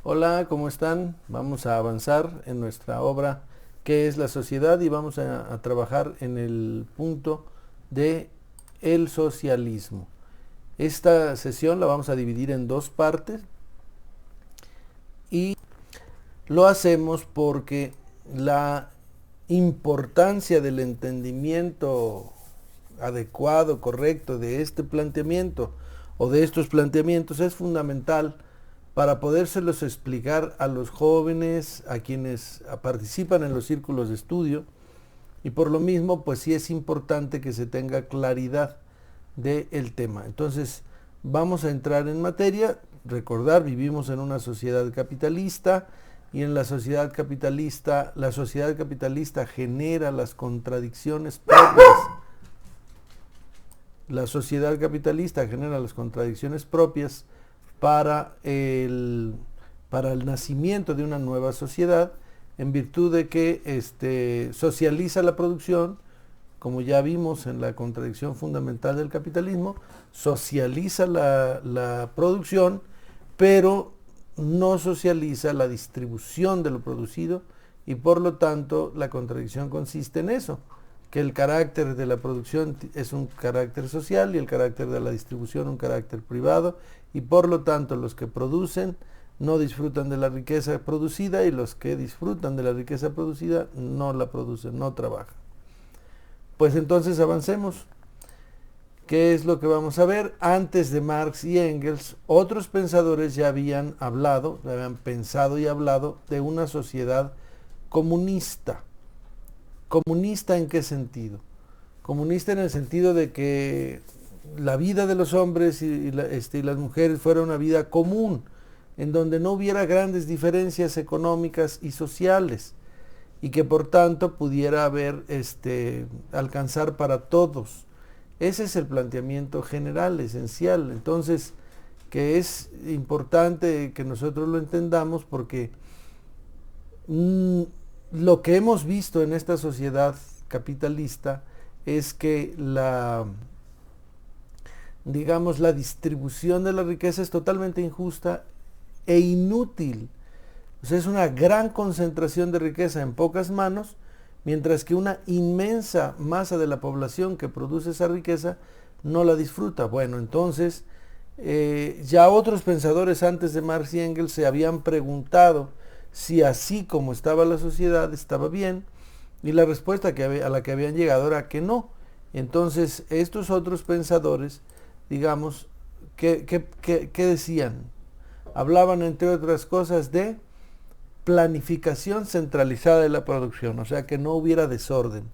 Hola, ¿cómo están? Vamos a avanzar en nuestra obra ¿Qué es la sociedad? Y vamos a trabajar en el punto de el socialismo. Esta sesión la vamos a dividir en dos partes y lo hacemos porque la importancia del entendimiento adecuado, correcto de este planteamiento o de estos planteamientos es fundamental para podérselos explicar a los jóvenes, a quienes participan en los círculos de estudio, y por lo mismo, pues sí es importante que se tenga claridad del tema. Entonces, vamos a entrar en materia. Recordar, vivimos en una sociedad capitalista y en la sociedad capitalista genera las contradicciones propias. La sociedad capitalista genera las contradicciones propias para el nacimiento de una nueva sociedad, en virtud de que socializa la producción, como ya vimos en la contradicción fundamental del capitalismo, socializa la producción, pero no socializa la distribución de lo producido, y por lo tanto la contradicción consiste en eso, que el carácter de la producción es un carácter social y el carácter de la distribución un carácter privado, y por lo tanto los que producen no disfrutan de la riqueza producida y los que disfrutan de la riqueza producida no la producen, no trabajan. Pues entonces avancemos. ¿Qué es lo que vamos a ver? Antes de Marx y Engels, otros pensadores ya habían hablado, ya habían pensado y hablado de una sociedad comunista. ¿Comunista en qué sentido? Comunista en el sentido de que la vida de los hombres y las mujeres fuera una vida común, en donde no hubiera grandes diferencias económicas y sociales, y que por tanto pudiera haber alcanzar para todos. Ese es el planteamiento general, esencial. Entonces, que es importante que nosotros lo entendamos porque lo que hemos visto en esta sociedad capitalista es que digamos, la distribución de la riqueza es totalmente injusta e inútil. O sea, es una gran concentración de riqueza en pocas manos, mientras que una inmensa masa de la población que produce esa riqueza no la disfruta. Bueno, entonces, ya otros pensadores antes de Marx y Engels se habían preguntado si así como estaba la sociedad estaba bien, y la respuesta a la que habían llegado era que no. Entonces, estos otros pensadores, digamos, ¿qué decían? Hablaban, entre otras cosas, de planificación centralizada de la producción, o sea, que no hubiera desorden,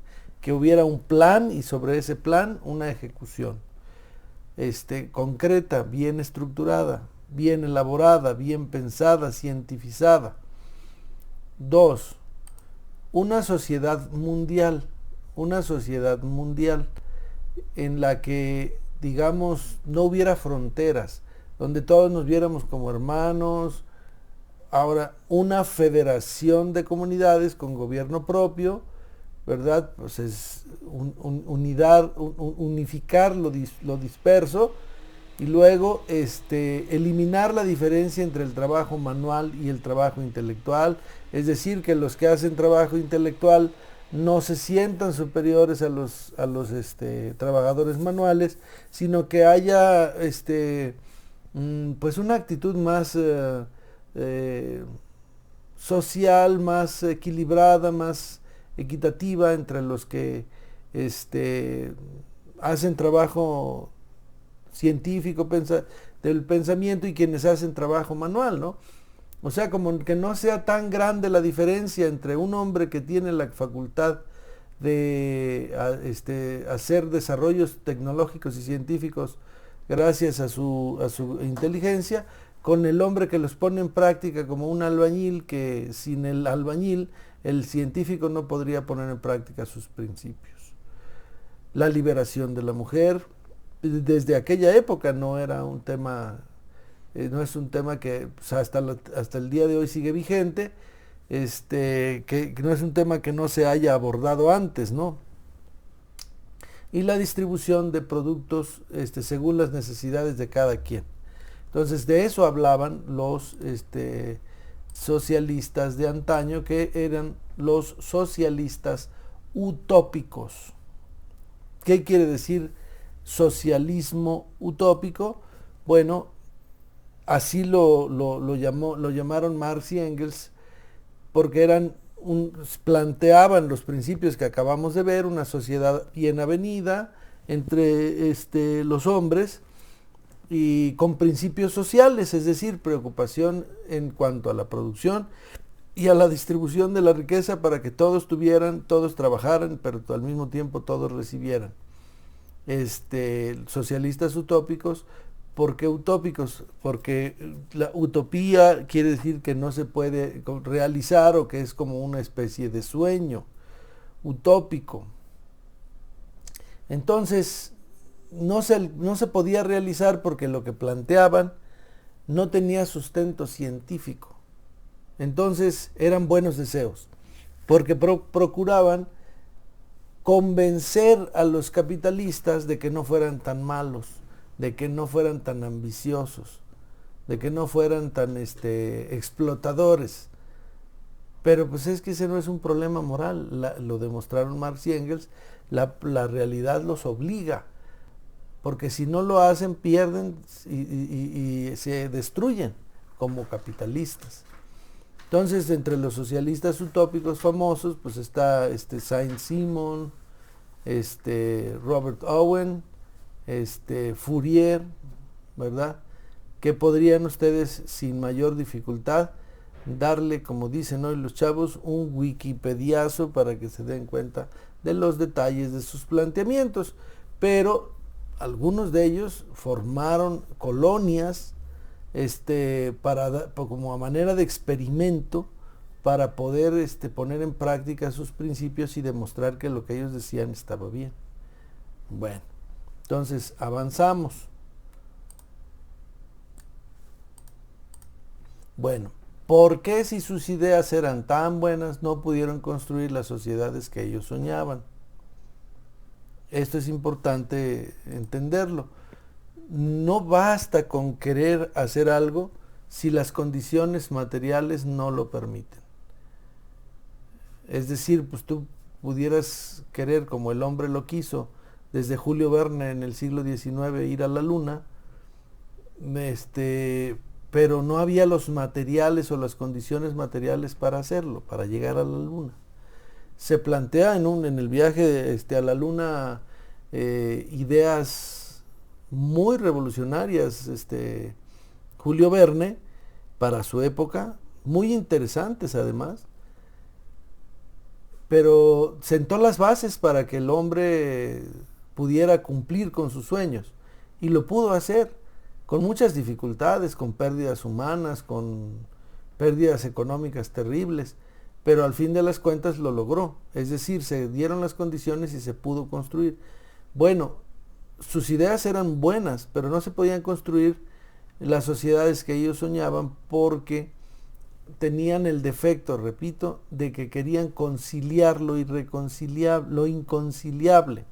que hubiera un plan y sobre ese plan una ejecución concreta, bien estructurada, bien elaborada, bien pensada, cientificada. Dos, una sociedad mundial en la que, digamos, no hubiera fronteras, donde todos nos viéramos como hermanos. Ahora, una federación de comunidades con gobierno propio, ¿verdad? Pues es unificar lo disperso, y luego eliminar la diferencia entre el trabajo manual y el trabajo intelectual, es decir, que los que hacen trabajo intelectual no se sientan superiores a los trabajadores manuales, sino que haya pues una actitud más social, más equilibrada, más equitativa entre los que hacen trabajo científico del pensamiento y quienes hacen trabajo manual, ¿no? O sea, como que no sea tan grande la diferencia entre un hombre que tiene la facultad de hacer desarrollos tecnológicos y científicos gracias a su inteligencia, con el hombre que los pone en práctica, como un albañil, que sin el albañil el científico no podría poner en práctica sus principios. La liberación de la mujer, desde aquella época no era un tema, no es un tema que pues, hasta el día de hoy sigue vigente, que no es un tema que no se haya abordado antes, ¿no? Y la distribución de productos según las necesidades de cada quien. Entonces, de eso hablaban socialistas de antaño, que eran los socialistas utópicos. ¿Qué quiere decir socialismo utópico? Bueno, así lo llamaron Marx y Engels, porque planteaban los principios que acabamos de ver, una sociedad bien avenida entre los hombres y con principios sociales, es decir, preocupación en cuanto a la producción y a la distribución de la riqueza para que todos trabajaran, pero al mismo tiempo todos recibieran. Socialistas utópicos. ¿Por qué utópicos? Porque la utopía quiere decir que no se puede realizar, o que es como una especie de sueño utópico. Entonces, no se podía realizar porque lo que planteaban no tenía sustento científico. Entonces eran buenos deseos, porque procuraban convencer a los capitalistas de que no fueran tan malos, de que no fueran tan ambiciosos, de que no fueran tan explotadores. Pero pues es que ese no es un problema moral, lo demostraron Marx y Engels, la realidad los obliga, porque si no lo hacen pierden y se destruyen como capitalistas. Entonces, entre los socialistas utópicos famosos, pues está Saint-Simon, Robert Owen, Fourier, ¿verdad? Que podrían ustedes sin mayor dificultad darle, como dicen hoy los chavos, un wikipediazo para que se den cuenta de los detalles de sus planteamientos. Pero algunos de ellos formaron colonias como a manera de experimento para poder poner en práctica sus principios y demostrar que lo que ellos decían estaba bien. Bueno, entonces avanzamos. Bueno, ¿por qué, si sus ideas eran tan buenas, no pudieron construir las sociedades que ellos soñaban? Esto es importante entenderlo. No basta con querer hacer algo si las condiciones materiales no lo permiten. Es decir, pues tú pudieras querer, como el hombre lo quiso, desde Julio Verne en el siglo XIX, ir a la luna, pero no había los materiales o las condiciones materiales para hacerlo, para llegar a la luna. Se plantea en el viaje a la luna ideas muy revolucionarias, Julio Verne, para su época, muy interesantes además, pero sentó las bases para que el hombre pudiera cumplir con sus sueños, y lo pudo hacer con muchas dificultades, con pérdidas humanas, con pérdidas económicas terribles, pero al fin de las cuentas lo logró. Es decir, se dieron las condiciones y se pudo construir. Bueno, sus ideas eran buenas, pero no se podían construir las sociedades que ellos soñaban porque tenían el defecto, repito, de que querían conciliar lo irreconciliable, lo inconciliable.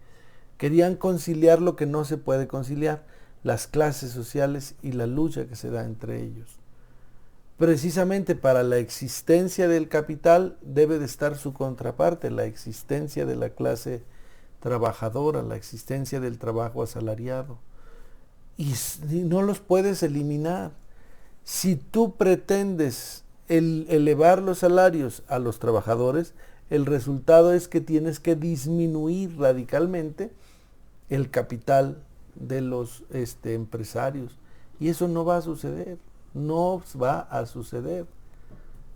Querían conciliar lo que no se puede conciliar, las clases sociales y la lucha que se da entre ellos. Precisamente para la existencia del capital debe de estar su contraparte, la existencia de la clase trabajadora, la existencia del trabajo asalariado. Y no los puedes eliminar. Si tú pretendes elevar los salarios a los trabajadores, el resultado es que tienes que disminuir radicalmente el capital de los empresarios. Y eso no va a suceder, no va a suceder.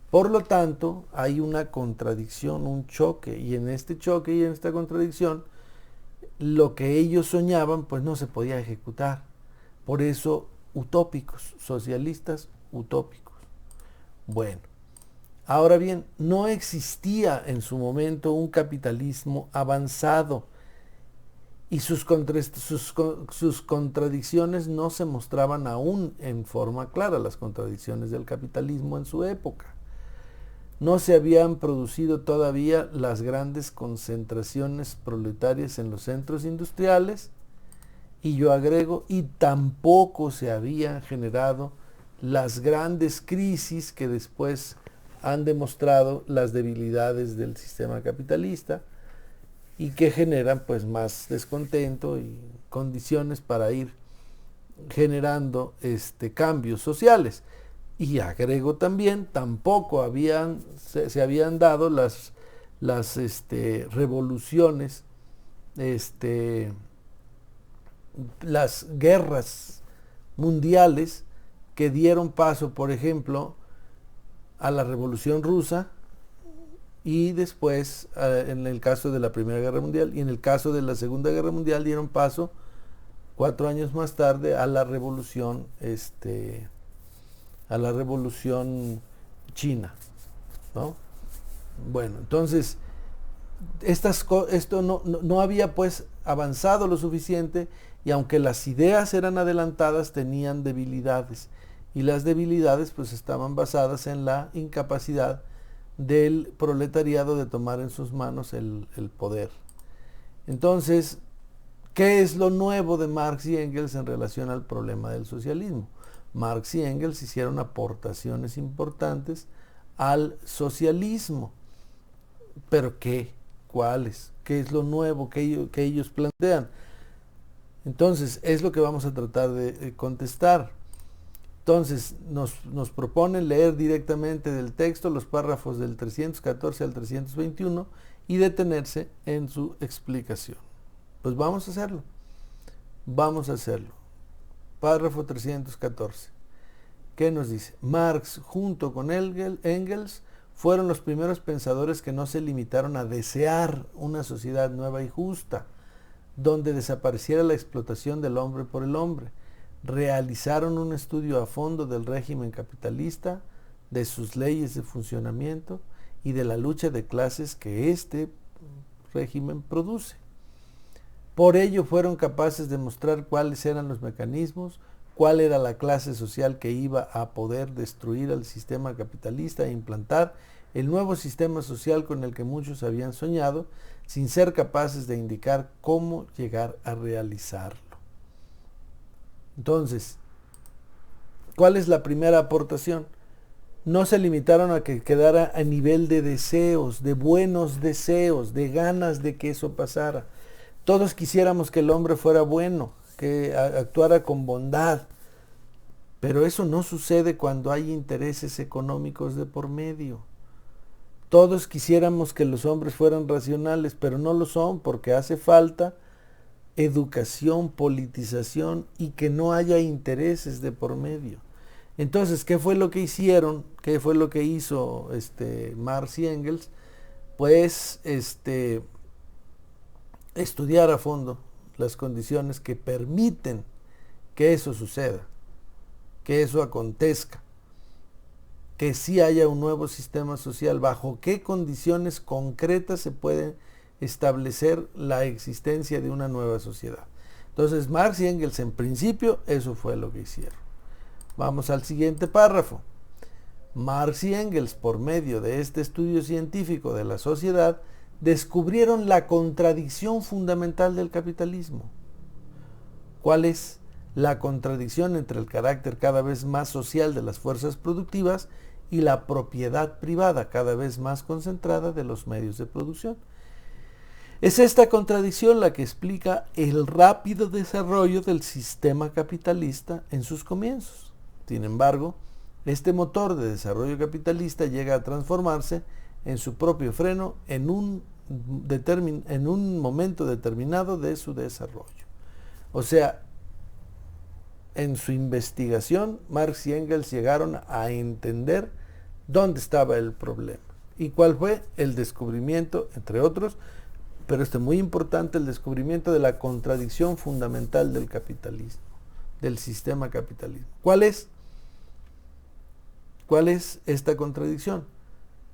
Por lo tanto, hay una contradicción, un choque, y en este choque y en esta contradicción, lo que ellos soñaban, pues no se podía ejecutar. Por eso, utópicos, socialistas utópicos. Bueno, ahora bien, no existía en su momento un capitalismo avanzado, y sus contradicciones no se mostraban aún en forma clara, las contradicciones del capitalismo en su época. No se habían producido todavía las grandes concentraciones proletarias en los centros industriales, y yo agrego, y tampoco se había generado las grandes crisis que después han demostrado las debilidades del sistema capitalista y que generan pues más descontento y condiciones para ir generando cambios sociales. Y agrego también, tampoco se habían dado las revoluciones, las guerras mundiales que dieron paso, por ejemplo, a la Revolución Rusa y después, en el caso de la Primera Guerra Mundial y en el caso de la Segunda Guerra Mundial, dieron paso 4 años más tarde a la revolución china, ¿no? Bueno, entonces esto no había pues avanzado lo suficiente, y aunque las ideas eran adelantadas, tenían debilidades, y las debilidades pues estaban basadas en la incapacidad del proletariado de tomar en sus manos el poder. Entonces, ¿qué es lo nuevo de Marx y Engels en relación al problema del socialismo? Marx y Engels hicieron aportaciones importantes al socialismo. ¿Pero qué? ¿Cuáles? ¿Qué es lo nuevo que ellos plantean? Entonces, es lo que vamos a tratar de contestar. Entonces, nos proponen leer directamente del texto los párrafos del 314 al 321 y detenerse en su explicación. Pues vamos a hacerlo. Vamos a hacerlo. Párrafo 314. ¿Qué nos dice? Marx, junto con Engels, fueron los primeros pensadores que no se limitaron a desear una sociedad nueva y justa, donde desapareciera la explotación del hombre por el hombre. Realizaron un estudio a fondo del régimen capitalista, de sus leyes de funcionamiento y de la lucha de clases que este régimen produce. Por ello fueron capaces de mostrar cuáles eran los mecanismos, cuál era la clase social que iba a poder destruir al sistema capitalista e implantar el nuevo sistema social con el que muchos habían soñado, sin ser capaces de indicar cómo llegar a realizarlo. Entonces, ¿cuál es la primera aportación? No se limitaron a que quedara a nivel de deseos, de buenos deseos, de ganas de que eso pasara. Todos quisiéramos que el hombre fuera bueno, que actuara con bondad, pero eso no sucede cuando hay intereses económicos de por medio. Todos quisiéramos que los hombres fueran racionales, pero no lo son porque hace falta educación, politización y que no haya intereses de por medio. Entonces, ¿qué fue lo que hicieron? ¿Qué fue lo que hizo Marx y Engels? Pues estudiar a fondo las condiciones que permiten que eso suceda, que eso acontezca, que sí haya un nuevo sistema social, bajo qué condiciones concretas se puede establecer la existencia de una nueva sociedad. Entonces, Marx y Engels, en principio, eso fue lo que hicieron. Vamos al siguiente párrafo. Marx y Engels, por medio de este estudio científico de la sociedad, descubrieron la contradicción fundamental del capitalismo. ¿Cuál es? La contradicción entre el carácter cada vez más social de las fuerzas productivas y la propiedad privada cada vez más concentrada de los medios de producción. Es esta contradicción la que explica el rápido desarrollo del sistema capitalista en sus comienzos. Sin embargo, este motor de desarrollo capitalista llega a transformarse en su propio freno en un momento determinado de su desarrollo. O sea, en su investigación, Marx y Engels llegaron a entender dónde estaba el problema y cuál fue el descubrimiento, entre otros, pero muy importante, el descubrimiento de la contradicción fundamental del capitalismo, del sistema capitalismo. ¿Cuál es? ¿Cuál es esta contradicción?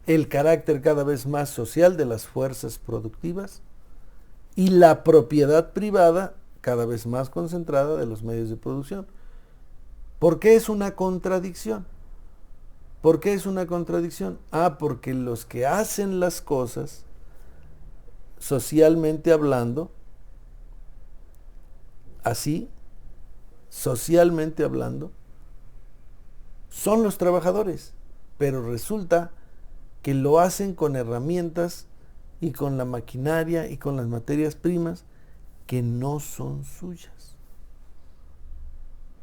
El carácter cada vez más social de las fuerzas productivas y la propiedad privada cada vez más concentrada de los medios de producción. ¿Por qué es una contradicción? ¿Por qué es una contradicción? Porque los que hacen las cosas, socialmente hablando, así, socialmente hablando, son los trabajadores, pero resulta que lo hacen con herramientas y con la maquinaria y con las materias primas que no son suyas,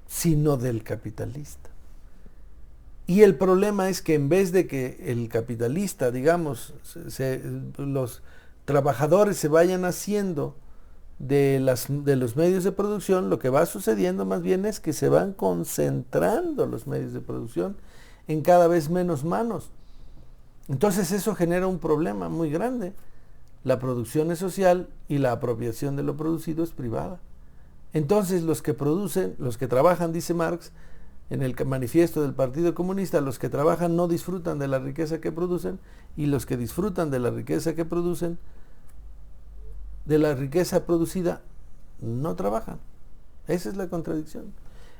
sino del capitalista. Y el problema es que en vez de que el capitalista, digamos, los trabajadores se vayan haciendo de los medios de producción, lo que va sucediendo más bien es que se van concentrando los medios de producción en cada vez menos manos. Entonces eso genera un problema muy grande. La producción es social y la apropiación de lo producido es privada. Entonces los que producen, los que trabajan, dice Marx, en el manifiesto del Partido Comunista, los que trabajan no disfrutan de la riqueza que producen, y los que disfrutan de la riqueza que producen, de la riqueza producida, no trabajan. Esa es la contradicción.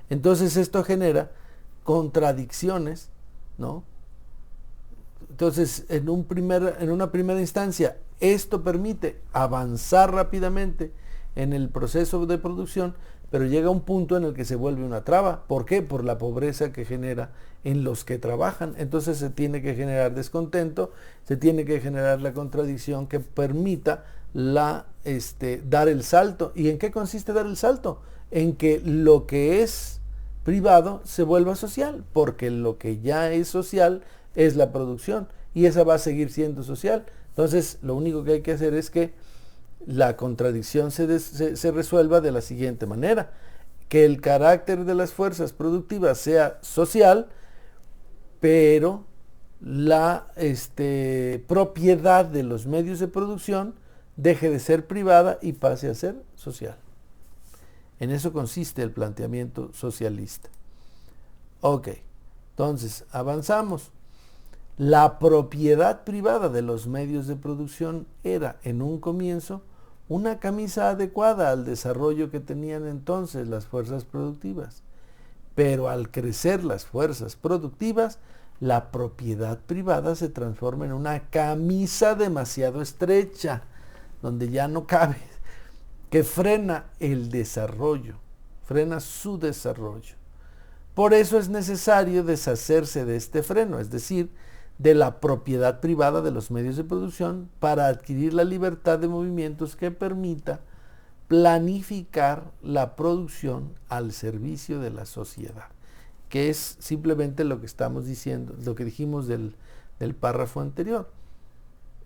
Entonces esto genera contradicciones, ¿no? Entonces, en una primera instancia, esto permite avanzar rápidamente en el proceso de producción, pero llega un punto en el que se vuelve una traba. ¿Por qué? Por la pobreza que genera en los que trabajan. Entonces se tiene que generar descontento, se tiene que generar la contradicción que permita dar el salto. ¿Y en qué consiste dar el salto? En que lo que es privado se vuelva social, porque lo que ya es social es la producción y esa va a seguir siendo social. Entonces lo único que hay que hacer es que la contradicción se resuelva de la siguiente manera: que el carácter de las fuerzas productivas sea social, pero la propiedad de los medios de producción deje de ser privada y pase a ser social. En eso consiste el planteamiento socialista. Ok, entonces avanzamos. La propiedad privada de los medios de producción era en un comienzo una camisa adecuada al desarrollo que tenían entonces las fuerzas productivas. Pero al crecer las fuerzas productivas, la propiedad privada se transforma en una camisa demasiado estrecha, donde ya no cabe, que frena el desarrollo, frena su desarrollo. Por eso es necesario deshacerse de este freno, es decir, de la propiedad privada de los medios de producción, para adquirir la libertad de movimientos que permita planificar la producción al servicio de la sociedad, que es simplemente lo que estamos diciendo, lo que dijimos del párrafo anterior.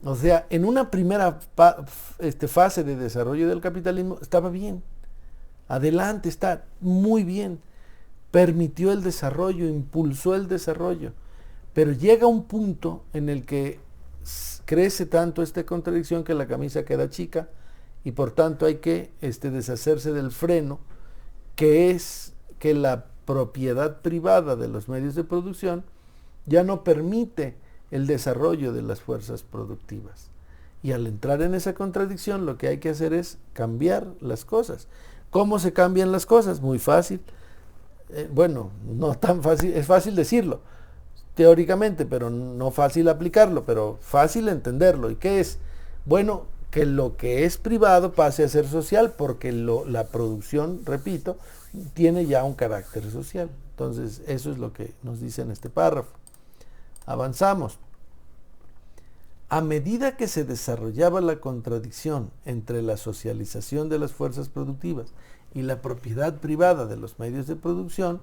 O sea, en una primera fase de desarrollo del capitalismo estaba bien, adelante, está muy bien, permitió el desarrollo, impulsó el desarrollo, pero llega un punto en el que crece tanto esta contradicción que la camisa queda chica y por tanto hay que deshacerse del freno, que es que la propiedad privada de los medios de producción ya no permite el desarrollo de las fuerzas productivas. Y al entrar en esa contradicción, lo que hay que hacer es cambiar las cosas. ¿Cómo se cambian las cosas? Muy fácil. Bueno, no tan fácil, es fácil decirlo teóricamente, pero no fácil aplicarlo, pero fácil entenderlo. ¿Y qué es? Bueno, que lo que es privado pase a ser social, porque la producción, repito, tiene ya un carácter social. Entonces, eso es lo que nos dice en este párrafo. Avanzamos. A medida que se desarrollaba la contradicción entre la socialización de las fuerzas productivas y la propiedad privada de los medios de producción,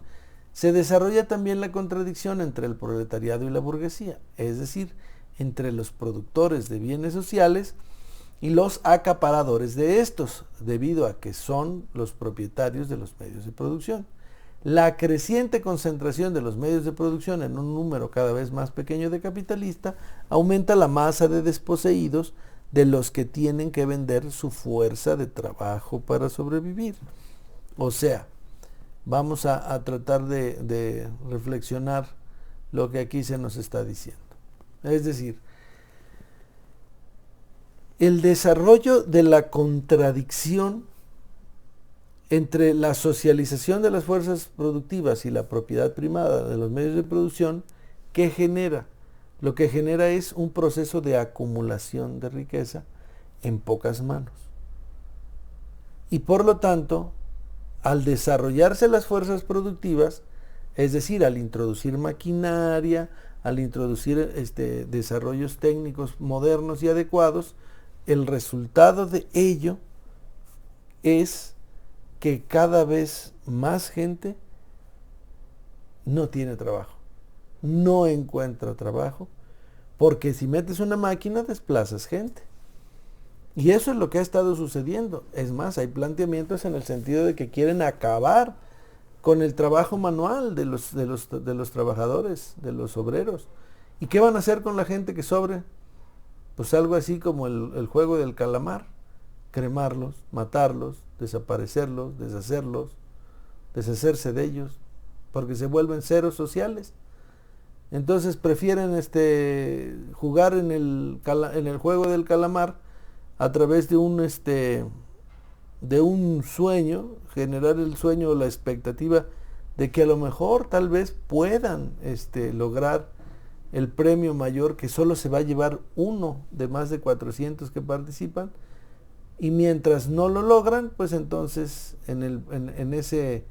se desarrolla también la contradicción entre el proletariado y la burguesía, es decir, entre los productores de bienes sociales y los acaparadores de estos, debido a que son los propietarios de los medios de producción. La creciente concentración de los medios de producción en un número cada vez más pequeño de capitalistas aumenta la masa de desposeídos de los que tienen que vender su fuerza de trabajo para sobrevivir. O sea, vamos a tratar de reflexionar lo que aquí se nos está diciendo. Es decir, el desarrollo de la contradicción entre la socialización de las fuerzas productivas y la propiedad privada de los medios de producción, ¿qué genera? Lo que genera es un proceso de acumulación de riqueza en pocas manos. Y por lo tanto, al desarrollarse las fuerzas productivas, Es decir, al introducir maquinaria, al introducir desarrollos técnicos modernos y adecuados, el resultado de ello es que cada vez más gente no tiene trabajo, no encuentra trabajo, porque si metes una máquina desplazas gente. Y eso es lo que ha estado sucediendo. Es más, hay planteamientos en el sentido de que quieren acabar con el trabajo manual de los trabajadores, de los obreros. ¿Y qué van a hacer con la gente que sobre? Pues algo así como el juego del calamar: cremarlos, matarlos, desaparecerlos, deshacerse de ellos, porque se vuelven ceros sociales. Entonces prefieren jugar en el juego del calamar a través de un sueño, generar el sueño o la expectativa de que a lo mejor tal vez puedan lograr el premio mayor, que solo se va a llevar uno de más de 400 que participan, y mientras no lo logran, pues entonces en ese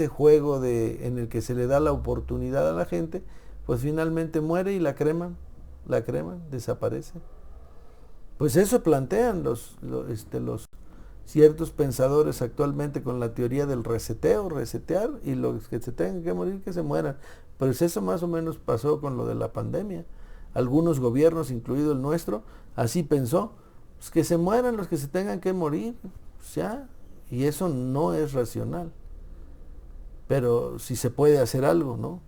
juego en el que se le da la oportunidad a la gente, pues finalmente muere y la creman, desaparece. Pues eso plantean los ciertos pensadores actualmente con la teoría del resetear, y los que se tengan que morir, que se mueran. Pues eso más o menos pasó con lo de la pandemia. Algunos gobiernos, incluido el nuestro, así pensó: pues que se mueran los que se tengan que morir, pues ya. Y eso no es racional. Pero si se puede hacer algo, ¿no?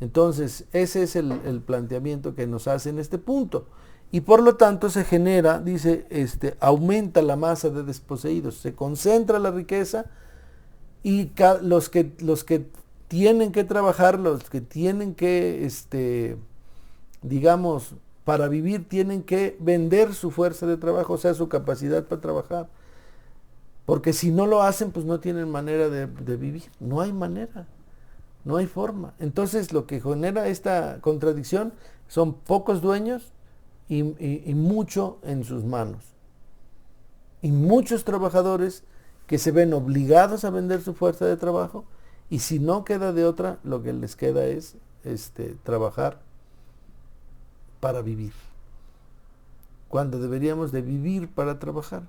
Entonces, ese es el planteamiento que nos hace en este punto. Y por lo tanto se genera, dice, aumenta la masa de desposeídos, se concentra la riqueza, y los que tienen que trabajar, los que tienen que, digamos, para vivir, tienen que vender su fuerza de trabajo, o sea, su capacidad para trabajar. Porque si no lo hacen, pues no tienen manera de vivir. No hay manera, no hay forma. Entonces lo que genera esta contradicción son pocos dueños y mucho en sus manos. Y muchos trabajadores que se ven obligados a vender su fuerza de trabajo, y si no queda de otra, lo que les queda es trabajar para vivir, cuando deberíamos de vivir para trabajar.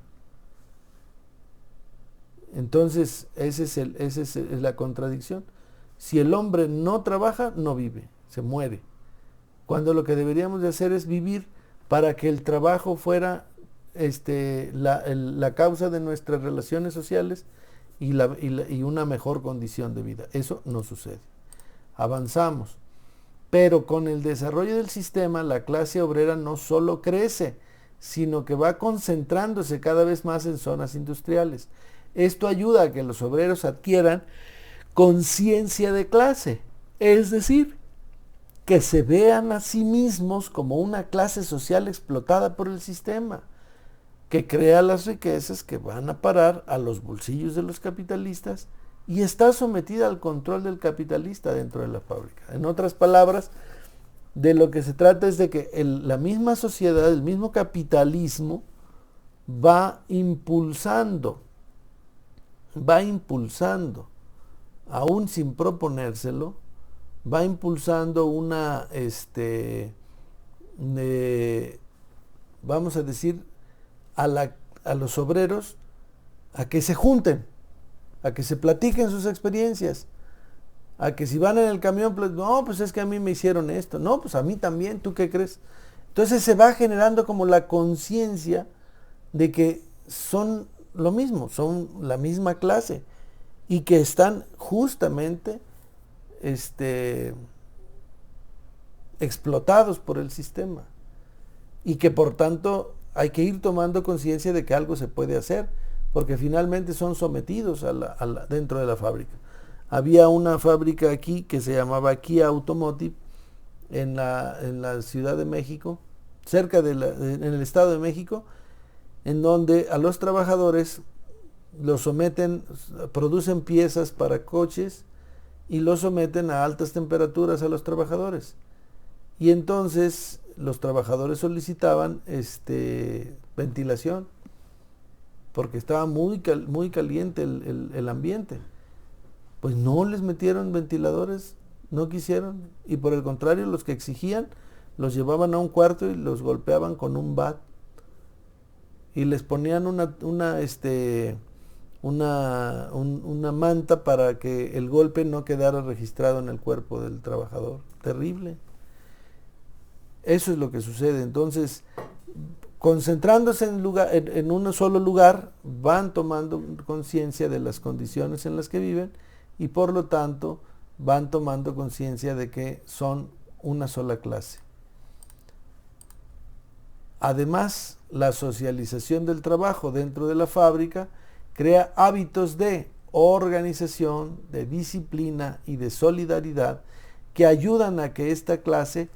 Entonces, esa es la contradicción. Si el hombre no trabaja, no vive, se muere. Cuando lo que deberíamos de hacer es vivir para que el trabajo fuera la causa de nuestras relaciones sociales y una mejor condición de vida. Eso no sucede. Avanzamos. Pero con el desarrollo del sistema, la clase obrera no solo crece, sino que va concentrándose cada vez más en zonas industriales. Esto ayuda a que los obreros adquieran conciencia de clase, es decir, que se vean a sí mismos como una clase social explotada por el sistema, que crea las riquezas que van a parar a los bolsillos de los capitalistas y está sometida al control del capitalista dentro de la fábrica. En otras palabras, de lo que se trata es de que la misma sociedad, el mismo capitalismo, va impulsando, aún sin proponérselo, va impulsando vamos a decir, a los obreros a que se junten, a que se platiquen sus experiencias, a que si van en el camión, pues, no, pues es que a mí me hicieron esto, no, pues a mí también, ¿tú qué crees? Entonces se va generando como la conciencia de que son lo mismo, son la misma clase, y que están justamente explotados por el sistema, y que por tanto hay que ir tomando conciencia de que algo se puede hacer, porque finalmente son sometidos dentro de la fábrica. Había una fábrica aquí que se llamaba Kia Automotive en la Ciudad de México, en el Estado de México, en donde a los trabajadores los someten, producen piezas para coches y los someten a altas temperaturas a los trabajadores. Y entonces los trabajadores solicitaban ventilación, porque estaba muy caliente el ambiente. Pues no les metieron ventiladores, no quisieron, y por el contrario, los que exigían, los llevaban a un cuarto y los golpeaban con un bat. Y les ponían una manta para que el golpe no quedara registrado en el cuerpo del trabajador. Terrible. Eso es lo que sucede. Entonces, concentrándose en un solo lugar, van tomando conciencia de las condiciones en las que viven y por lo tanto van tomando conciencia de que son una sola clase. Además, la socialización del trabajo dentro de la fábrica crea hábitos de organización, de disciplina y de solidaridad que ayudan a que esta clase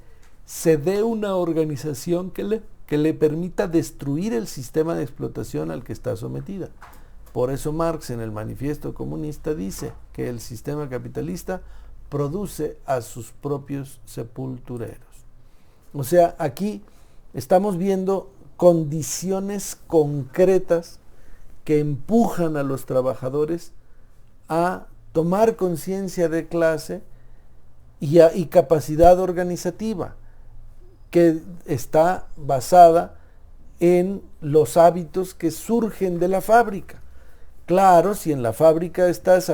se dé una organización que le permita destruir el sistema de explotación al que está sometida. Por eso Marx en el Manifiesto Comunista dice que el sistema capitalista produce a sus propios sepultureros. O sea, aquí estamos viendo condiciones concretas que empujan a los trabajadores a tomar conciencia de clase y capacidad organizativa, que está basada en los hábitos que surgen de la fábrica. Claro, si en la fábrica estás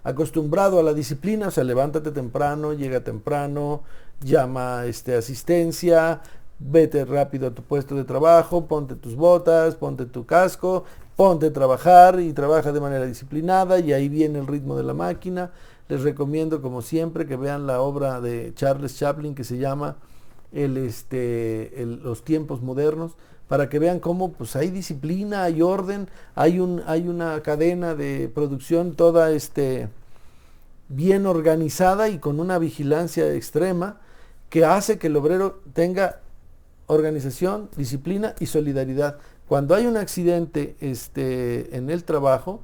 acostumbrado a la disciplina, o sea, levántate temprano, llega temprano, llama asistencia, vete rápido a tu puesto de trabajo, ponte tus botas, ponte tu casco, ponte a trabajar y trabaja de manera disciplinada y ahí viene el ritmo de la máquina. Les recomiendo, como siempre, que vean la obra de Charles Chaplin que se llama Los tiempos modernos, para que vean cómo pues hay disciplina, hay orden, hay una cadena de producción toda bien organizada y con una vigilancia extrema que hace que el obrero tenga organización, disciplina y solidaridad. Cuando hay un accidente en el trabajo,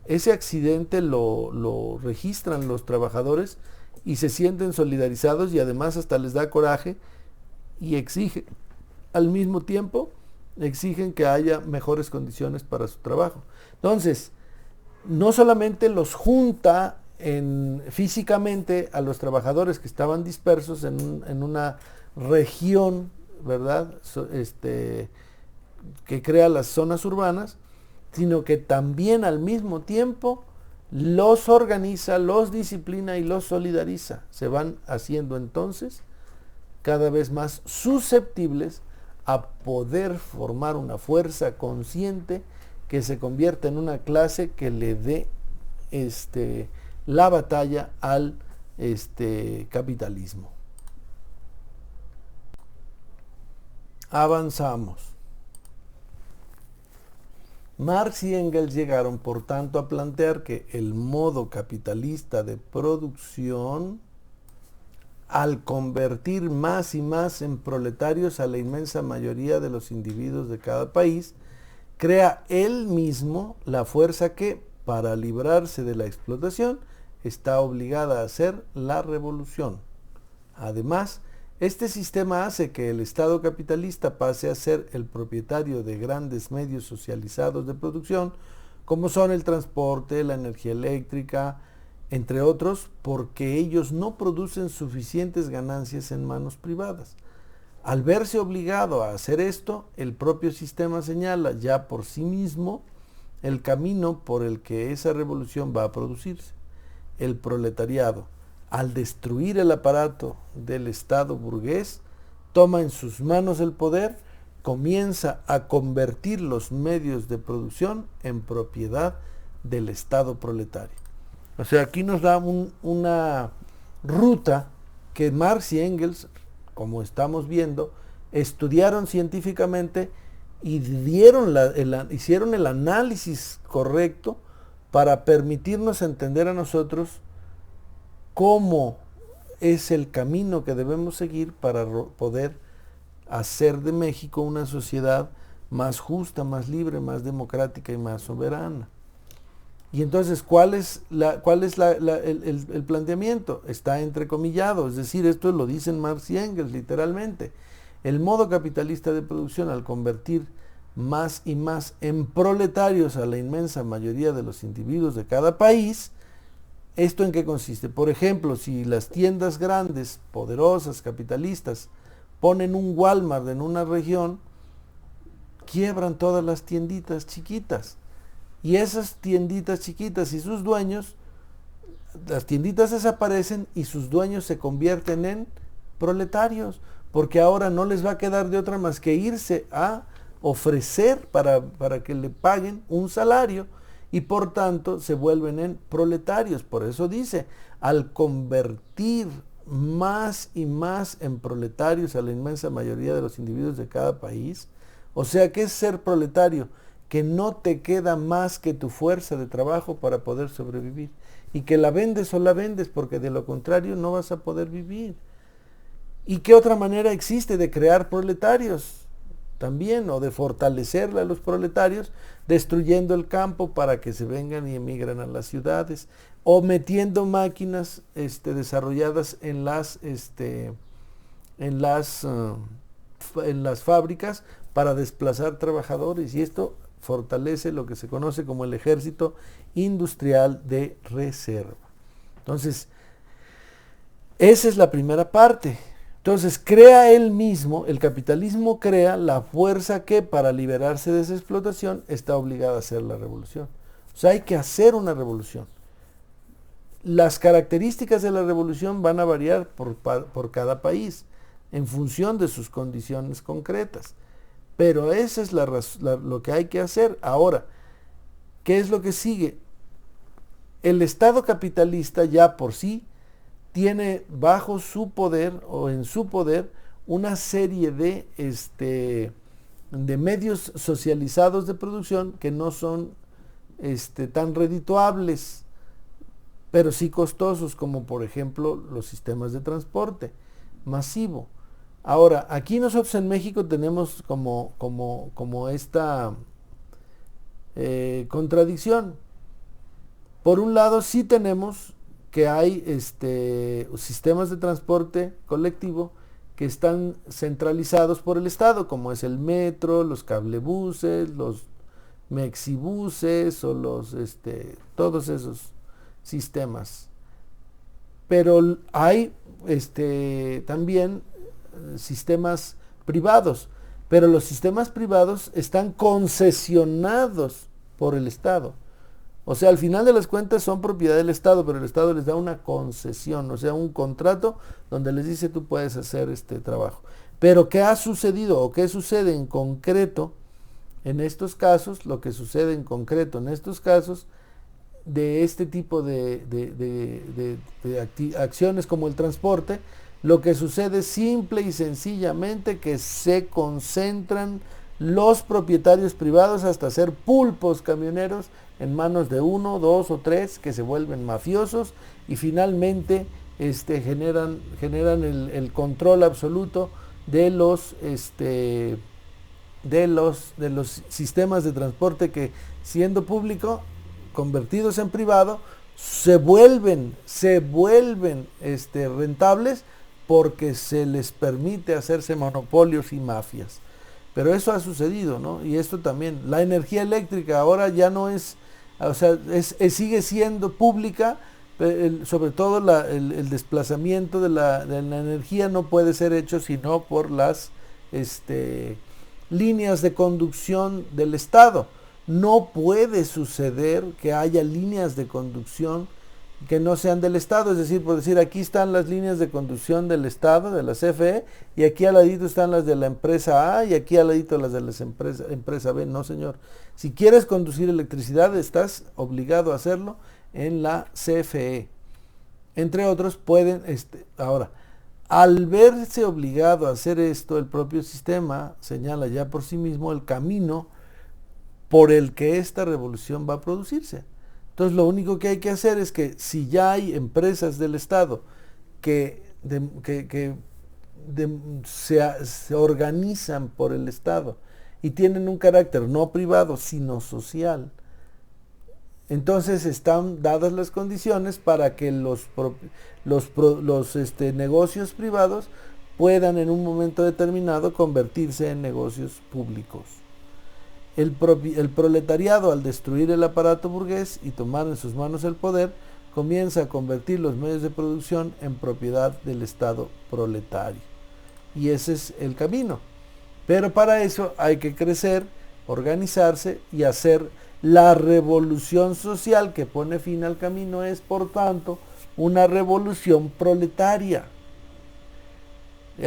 ese accidente lo registran los trabajadores y se sienten solidarizados y además hasta les da coraje y exigen, al mismo tiempo, exigen que haya mejores condiciones para su trabajo. Entonces, no solamente los junta físicamente a los trabajadores que estaban dispersos en una región, ¿verdad? Que crea las zonas urbanas, sino que también al mismo tiempo los organiza, los disciplina y los solidariza. Se van haciendo entonces cada vez más susceptibles a poder formar una fuerza consciente que se convierta en una clase que le dé la batalla al capitalismo. Avanzamos. Marx y Engels llegaron, por tanto, a plantear que el modo capitalista de producción, al convertir más y más en proletarios a la inmensa mayoría de los individuos de cada país, crea él mismo la fuerza que, para librarse de la explotación, está obligada a hacer la revolución. Además, este sistema hace que el Estado capitalista pase a ser el propietario de grandes medios socializados de producción, como son el transporte, la energía eléctrica, entre otros, porque ellos no producen suficientes ganancias en manos privadas. Al verse obligado a hacer esto, el propio sistema señala ya por sí mismo el camino por el que esa revolución va a producirse. El proletariado, al destruir el aparato del Estado burgués, toma en sus manos el poder, comienza a convertir los medios de producción en propiedad del Estado proletario. O sea, aquí nos da una ruta que Marx y Engels, como estamos viendo, estudiaron científicamente y hicieron el análisis correcto para permitirnos entender a nosotros cómo es el camino que debemos seguir para poder hacer de México una sociedad más justa, más libre, más democrática y más soberana. Y entonces, ¿cuál es el planteamiento? Está entrecomillado, es decir, esto lo dicen Marx y Engels literalmente. El modo capitalista de producción, al convertir más y más en proletarios a la inmensa mayoría de los individuos de cada país, ¿Esto en qué consiste? Por ejemplo, si las tiendas grandes, poderosas, capitalistas, ponen un Walmart en una región, quiebran todas las tienditas chiquitas. Y esas tienditas chiquitas y sus dueños, las tienditas desaparecen y sus dueños se convierten en proletarios, porque ahora no les va a quedar de otra más que irse a ofrecer para que le paguen un salario y por tanto se vuelven en proletarios. Por eso dice, al convertir más y más en proletarios a la inmensa mayoría de los individuos de cada país, o sea, ¿qué es ser proletario? Que no te queda más que tu fuerza de trabajo para poder sobrevivir y que la vendes o la vendes porque de lo contrario no vas a poder vivir. ¿Y qué otra manera existe de crear proletarios? También, o de fortalecerle a los proletarios, destruyendo el campo para que se vengan y emigren a las ciudades, o metiendo máquinas desarrolladas en las fábricas para desplazar trabajadores, y esto fortalece lo que se conoce como el ejército industrial de reserva. Entonces, esa es la primera parte. Entonces, crea él mismo, el capitalismo crea la fuerza que para liberarse de esa explotación está obligada a hacer la revolución. O sea, hay que hacer una revolución. Las características de la revolución van a variar por cada país, en función de sus condiciones concretas. Pero eso es lo que hay que hacer. Ahora, ¿qué es lo que sigue? El Estado capitalista ya por sí tiene bajo su poder o en su poder una serie de medios socializados de producción que no son tan redituables, pero sí costosos, como por ejemplo los sistemas de transporte masivo. Ahora, aquí nosotros en México tenemos como esta contradicción. Por un lado, sí tenemos que hay sistemas de transporte colectivo que están centralizados por el Estado, como es el metro, los cablebuses, los mexibuses o todos esos sistemas. Pero hay también sistemas privados, pero los sistemas privados están concesionados por el Estado. O sea, al final de las cuentas son propiedad del Estado, pero el Estado les da una concesión, o sea, un contrato donde les dice tú puedes hacer este trabajo. Pero ¿qué ha sucedido o qué sucede en concreto en estos casos? Lo que sucede en concreto en estos casos de este tipo de acciones como el transporte, lo que sucede es simple y sencillamente que se concentran los propietarios privados hasta ser pulpos camioneros en manos de uno, dos o tres que se vuelven mafiosos y finalmente generan el control absoluto de los sistemas de transporte que, siendo público, convertidos en privado, se vuelven rentables porque se les permite hacerse monopolios y mafias. Pero eso ha sucedido, ¿no? Y esto también, la energía eléctrica ahora ya no es, o sea, sigue siendo pública, sobre todo el desplazamiento de la energía no puede ser hecho sino por las líneas de conducción del Estado. No puede suceder que haya líneas de conducción que no sean del Estado, es decir, por decir, aquí están las líneas de conducción del Estado, de la CFE, y aquí al ladito están las de la empresa A, y aquí al ladito las de la empresa B. No, señor. Si quieres conducir electricidad, estás obligado a hacerlo en la CFE. Entre otros, pueden, ahora, al verse obligado a hacer esto, el propio sistema señala ya por sí mismo el camino por el que esta revolución va a producirse. Entonces lo único que hay que hacer es que si ya hay empresas del Estado que se organizan por el Estado y tienen un carácter no privado sino social, entonces están dadas las condiciones para que los negocios privados puedan en un momento determinado convertirse en negocios públicos. El proletariado, al destruir el aparato burgués y tomar en sus manos el poder, comienza a convertir los medios de producción en propiedad del Estado proletario. Y ese es el camino. Pero para eso hay que crecer, organizarse y hacer la revolución social que pone fin al camino. Es, por tanto, una revolución proletaria,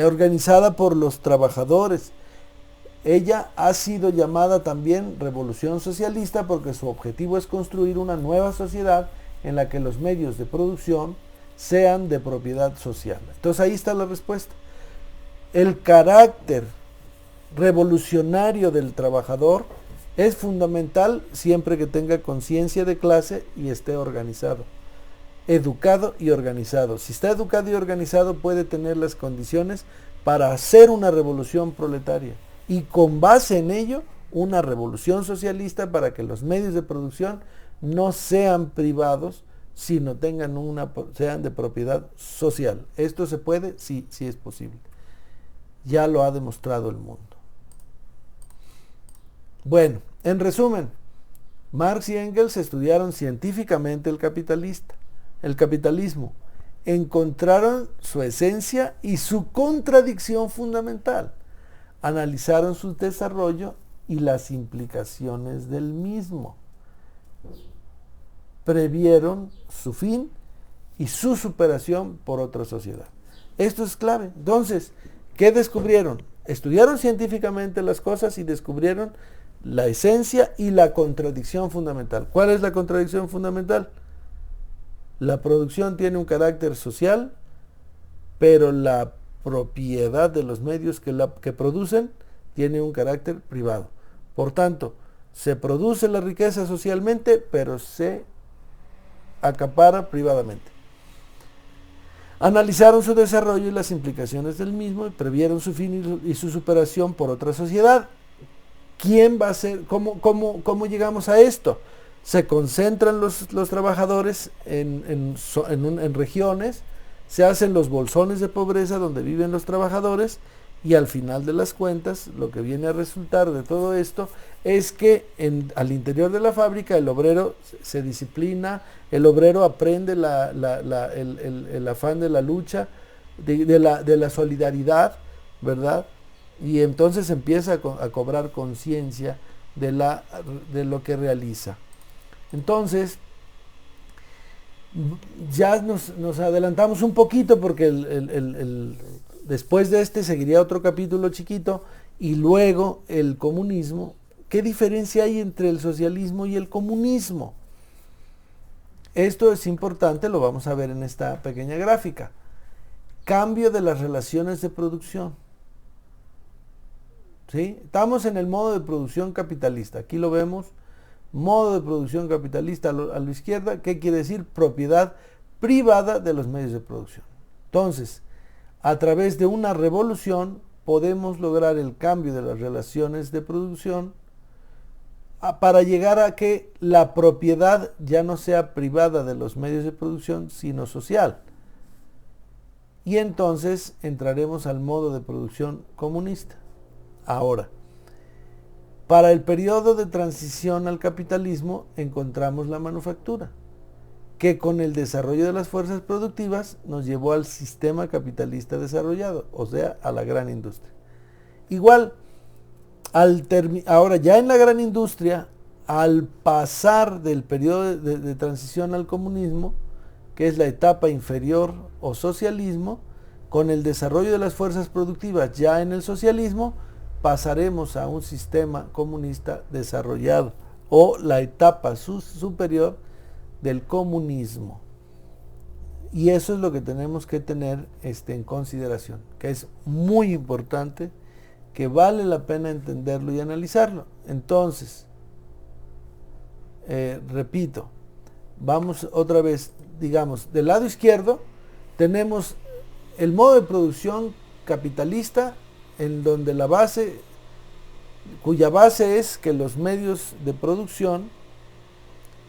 organizada por los trabajadores. Ella ha sido llamada también revolución socialista porque su objetivo es construir una nueva sociedad en la que los medios de producción sean de propiedad social. Entonces ahí está la respuesta. El carácter revolucionario del trabajador es fundamental siempre que tenga conciencia de clase y esté organizado, educado y organizado. Si está educado y organizado, puede tener las condiciones para hacer una revolución proletaria y con base en ello una revolución socialista para que los medios de producción no sean privados, sino sean de propiedad social. ¿Esto se puede? Sí, sí es posible. Ya lo ha demostrado el mundo. Bueno, en resumen, Marx y Engels estudiaron científicamente el capitalismo, encontraron su esencia y su contradicción fundamental, analizaron su desarrollo y las implicaciones del mismo, previeron su fin y su superación por otra sociedad. Esto es clave. Entonces, ¿qué descubrieron? Estudiaron científicamente las cosas y descubrieron la esencia y la contradicción fundamental. ¿Cuál es la contradicción fundamental? La producción tiene un carácter social, pero la propiedad de los medios que producen tiene un carácter privado. Por tanto, se produce la riqueza socialmente, pero se acapara privadamente. Analizaron su desarrollo y las implicaciones del mismo y previeron su fin y su superación por otra sociedad. ¿Quién va a ser? ¿Cómo llegamos a esto? Se concentran los trabajadores en regiones, se hacen los bolsones de pobreza donde viven los trabajadores y al final de las cuentas lo que viene a resultar de todo esto es que al interior de la fábrica el obrero se disciplina, el obrero aprende el afán de la lucha, de la solidaridad, ¿verdad? Y entonces empieza a cobrar conciencia de lo que realiza. Entonces, ya nos adelantamos un poquito porque después de este seguiría otro capítulo chiquito y luego el comunismo. ¿Qué diferencia hay entre el socialismo y el comunismo? Esto es importante, lo vamos a ver en esta pequeña gráfica. Cambio de las relaciones de producción. ¿Sí? Estamos en el modo de producción capitalista. Aquí lo vemos. Modo de producción capitalista a la izquierda. ¿Qué quiere decir? Propiedad privada de los medios de producción. Entonces, a través de una revolución podemos lograr el cambio de las relaciones de producción para llegar a que la propiedad ya no sea privada de los medios de producción, sino social. Y entonces entraremos al modo de producción comunista. Ahora, para el periodo de transición al capitalismo encontramos la manufactura, que con el desarrollo de las fuerzas productivas nos llevó al sistema capitalista desarrollado, o sea, a la gran industria. Igual, ahora ya en la gran industria, al pasar del periodo de transición al comunismo, que es la etapa inferior o socialismo, con el desarrollo de las fuerzas productivas ya en el socialismo, pasaremos a un sistema comunista desarrollado o la etapa superior del comunismo. Y eso es lo que tenemos que tener en consideración, que es muy importante, que vale la pena entenderlo y analizarlo. Entonces, repito, vamos otra vez, digamos, del lado izquierdo tenemos el modo de producción capitalista en donde cuya base es que los medios de producción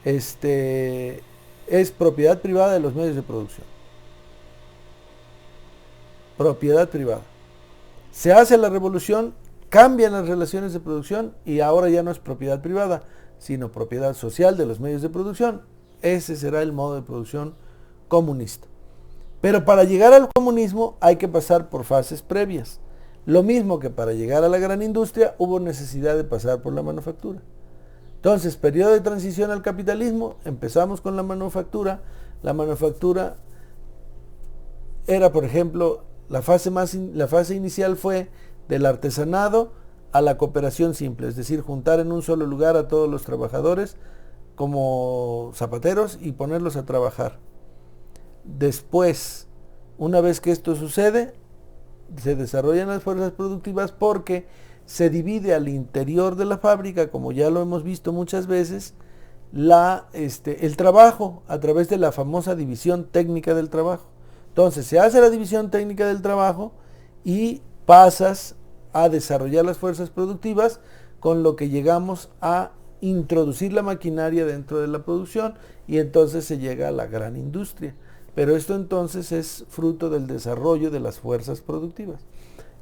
es propiedad privada de los medios de producción. Propiedad privada. Se hace la revolución, cambian las relaciones de producción y ahora ya no es propiedad privada, sino propiedad social de los medios de producción. Ese será el modo de producción comunista. Pero para llegar al comunismo hay que pasar por fases previas. Lo mismo que para llegar a la gran industria hubo necesidad de pasar por la manufactura. Entonces, periodo de transición al capitalismo, empezamos con la manufactura. La manufactura era, por ejemplo, la fase inicial fue del artesanado a la cooperación simple, es decir, juntar en un solo lugar a todos los trabajadores como zapateros y ponerlos a trabajar. Después, una vez que esto sucede, se desarrollan las fuerzas productivas porque se divide al interior de la fábrica, como ya lo hemos visto muchas veces, el trabajo a través de la famosa división técnica del trabajo. Entonces se hace la división técnica del trabajo y pasas a desarrollar las fuerzas productivas, con lo que llegamos a introducir la maquinaria dentro de la producción y entonces se llega a la gran industria. Pero esto entonces es fruto del desarrollo de las fuerzas productivas.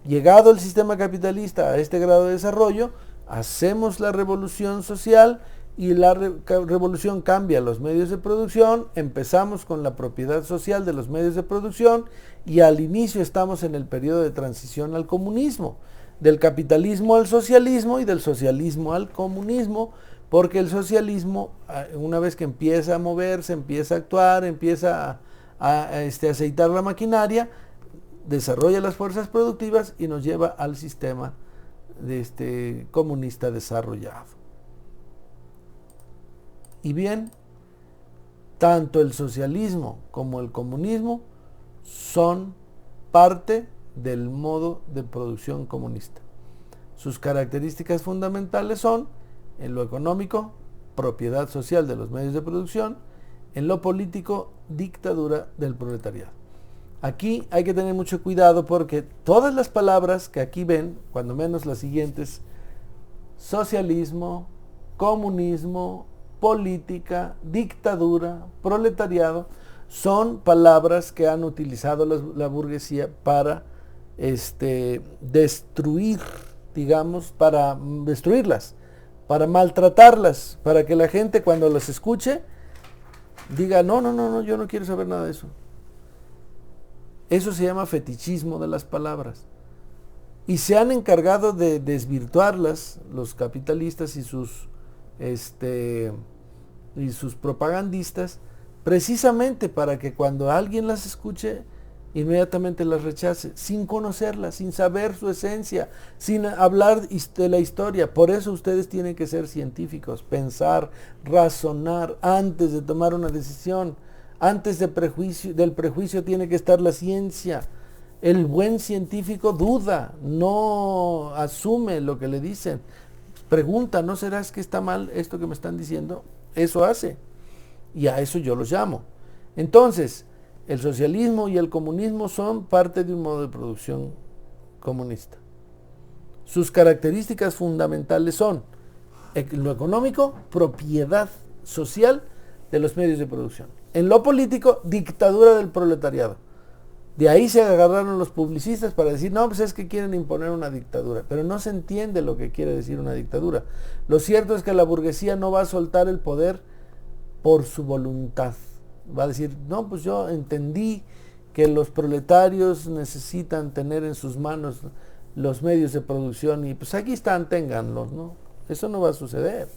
Llegado el sistema capitalista a este grado de desarrollo, hacemos la revolución social y la revolución cambia los medios de producción, empezamos con la propiedad social de los medios de producción y al inicio estamos en el periodo de transición al comunismo, del capitalismo al socialismo y del socialismo al comunismo, porque el socialismo, una vez que empieza a moverse, empieza a actuar, empieza a aceitar la maquinaria, desarrolla las fuerzas productivas y nos lleva al sistema comunista desarrollado. Y bien, tanto el socialismo como el comunismo son parte del modo de producción comunista. Sus características fundamentales son, en lo económico, propiedad social de los medios de producción, en lo político, dictadura del proletariado. Aquí hay que tener mucho cuidado porque todas las palabras que aquí ven, cuando menos las siguientes, socialismo, comunismo, política, dictadura, proletariado, son palabras que han utilizado la burguesía para destruir, digamos, para destruirlas, para maltratarlas, para que la gente cuando las escuche diga, no, yo no quiero saber nada de eso. Eso se llama fetichismo de las palabras. Y se han encargado de desvirtuarlas los capitalistas y sus propagandistas, precisamente para que cuando alguien las escuche, inmediatamente las rechace, sin conocerlas, sin saber su esencia, sin hablar de la historia. Por eso ustedes tienen que ser científicos, pensar, razonar antes de tomar una decisión. Antes del prejuicio tiene que estar la ciencia. El buen científico duda, no asume lo que le dicen. Pregunta, ¿no será que está mal esto que me están diciendo? Eso hace. Y a eso yo los llamo. Entonces, el socialismo y el comunismo son parte de un modo de producción comunista. Sus características fundamentales son, en lo económico, propiedad social de los medios de producción. En lo político, dictadura del proletariado. De ahí se agarraron los publicistas para decir, no, pues es que quieren imponer una dictadura, pero no se entiende lo que quiere decir una dictadura. Lo cierto es que la burguesía no va a soltar el poder por su voluntad. Va a decir, no, pues yo entendí que los proletarios necesitan tener en sus manos los medios de producción y pues aquí están, ténganlos, ¿no? Eso no va a suceder.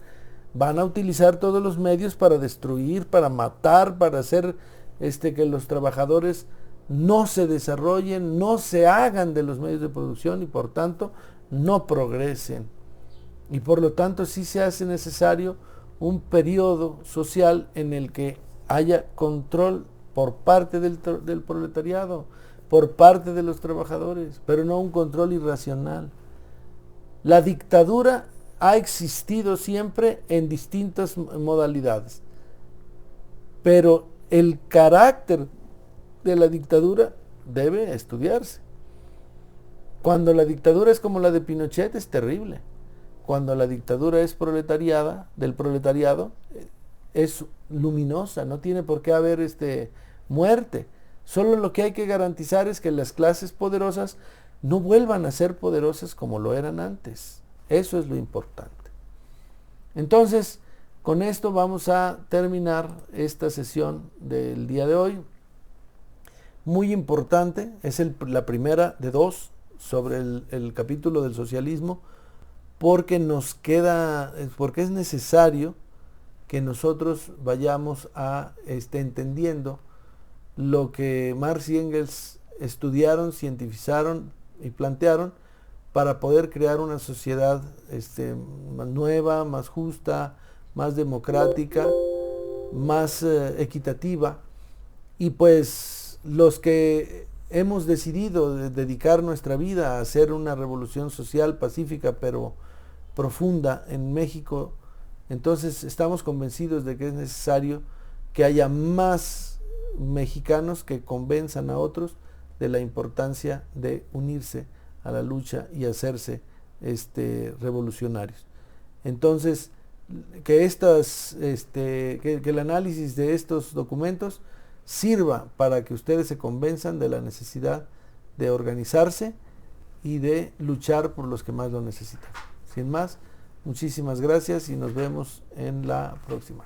Van a utilizar todos los medios para destruir, para matar, para hacer que los trabajadores no se desarrollen, no se hagan de los medios de producción y por tanto no progresen. Y por lo tanto sí se hace necesario un periodo social en el que haya control por parte del proletariado, por parte de los trabajadores, pero no un control irracional. La dictadura ha existido siempre en distintas modalidades, pero el carácter de la dictadura debe estudiarse. Cuando la dictadura es como la de Pinochet es terrible. Cuando la dictadura es del proletariado, es luminosa, no tiene por qué haber muerte. Solo lo que hay que garantizar es que las clases poderosas no vuelvan a ser poderosas como lo eran antes. Eso es lo importante. Entonces, Con esto vamos a terminar esta sesión del día de hoy. Muy importante, es la primera de dos sobre el capítulo del socialismo, porque porque es necesario que nosotros vayamos a entendiendo lo que Marx y Engels estudiaron, cientificaron y plantearon para poder crear una sociedad más nueva, más justa, más democrática, más equitativa. Y pues los que hemos decidido dedicar nuestra vida a hacer una revolución social pacífica pero profunda en México, entonces estamos convencidos de que es necesario que haya más mexicanos que convenzan a otros de la importancia de unirse a la lucha y hacerse revolucionarios. Entonces, que el análisis de estos documentos sirva para que ustedes se convenzan de la necesidad de organizarse y de luchar por los que más lo necesitan. Sin más, muchísimas gracias y nos vemos en la próxima.